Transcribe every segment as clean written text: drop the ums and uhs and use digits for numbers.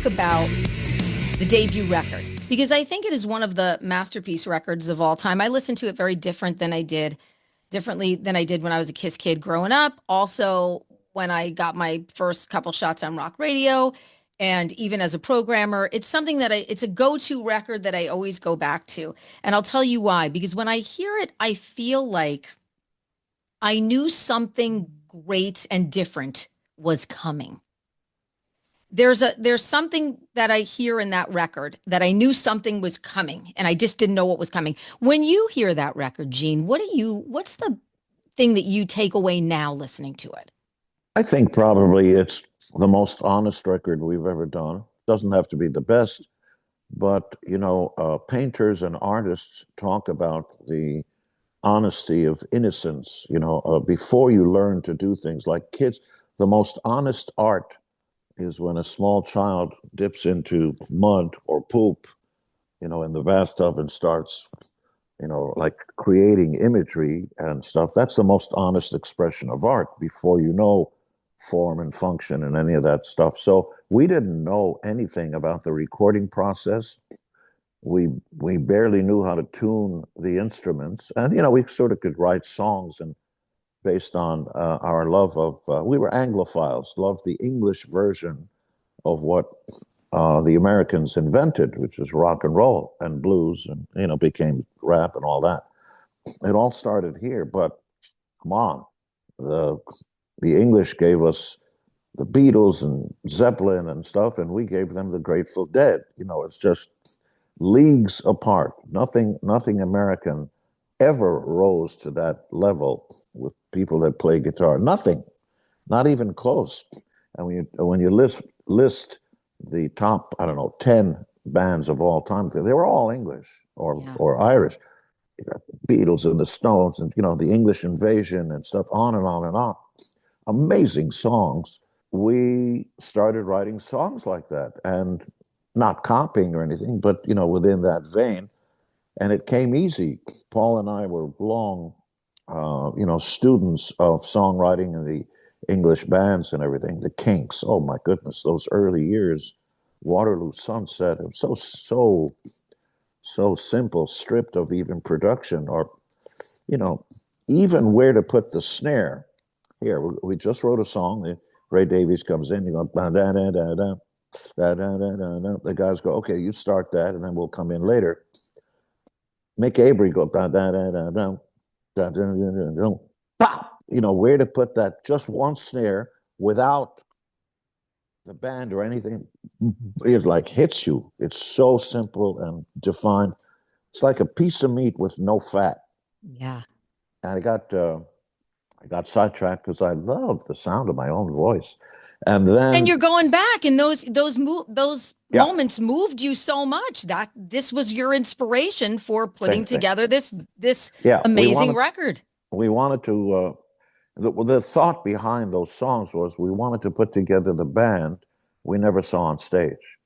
talk about the debut record because I think it is one of the masterpiece records of all time. I listened to it very differently than I did when I was a Kiss kid growing up. Also, when I got my first couple shots on rock radio, and even as a programmer, it's something that it's a go-to record that I always go back to. And I'll tell you why, because when I hear it, I feel like I knew something great and different was coming. There's something that I hear in that record that I knew something was coming and I just didn't know what was coming. When you hear that record, Gene, what's the thing that you take away now listening to it? I think probably it's the most honest record we've ever done. Doesn't have to be the best, but painters and artists talk about the honesty of innocence. Before you learn to do things like kids, the most honest art is when a small child dips into mud or poop, in the bathtub and starts, like creating imagery and stuff. That's the most honest expression of art before you know form and function and any of that stuff. So we didn't know anything about the recording process. We barely knew how to tune the instruments, and we sort of could write songs and based on our love of we were Anglophiles, loved the English version of what the Americans invented, which is rock and roll and blues, and became rap and all that. It all started here, but come on, the the English gave us the Beatles and Zeppelin and stuff, and we gave them the Grateful Dead. It's just leagues apart. Nothing American ever rose to that level with people that play guitar. Nothing, not even close. And when you list the top, I don't know, 10 bands of all time, they were all English Yeah. or Irish. Beatles and the Stones and the English Invasion and stuff, on and on and on. Amazing songs. We started writing songs like that and not copying or anything, but within that vein. And it came easy. Paul and I were long, students of songwriting and the English bands and everything. The Kinks. Oh my goodness, those early years. Waterloo Sunset. It was so simple, stripped of even production or, you know, even where to put the snare. Here, we just wrote a song. Ray Davies comes in. You go da da da da da da da da da. The guys go, okay, you start that, and then we'll come in later. Mick Avery go da da da da da da da da da. Pop. Where to put that? Just one snare without the band or anything. It like hits you. It's so simple and defined. It's like a piece of meat with no fat. Yeah. And I got sidetracked because I love the sound of my own voice. And And then, you're going back, and those yeah, moments moved you so much that this was your inspiration for same putting thing. together this Yeah, we amazing wanted record. we wanted to. The thought behind those songs was we wanted to put together the band we never saw on stage.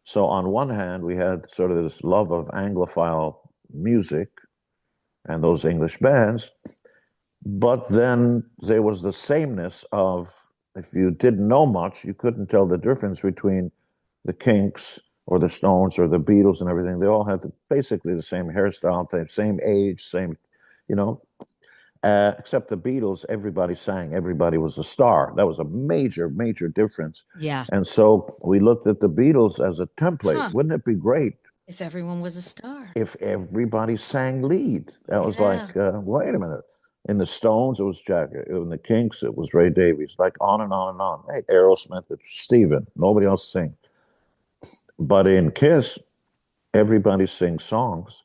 So on one hand, we had sort of this love of Anglophile music and those English bands, but then there was the sameness of if you didn't know much, you couldn't tell the difference between the Kinks or the Stones or the Beatles and everything. They all had basically the same hairstyle, the same age, same, you know. Except the Beatles, everybody sang, everybody was a star. That was a major, major difference. Yeah. And so we looked at the Beatles as a template. Huh. Wouldn't it be great If everyone was a star. if everybody sang lead? That was Yeah. like, wait a minute. In the Stones, it was Jack. In the Kinks, it was Ray Davies. Like on and on and on. Hey, Aerosmith, it's Steven. Nobody else sings. But in Kiss, everybody sings songs.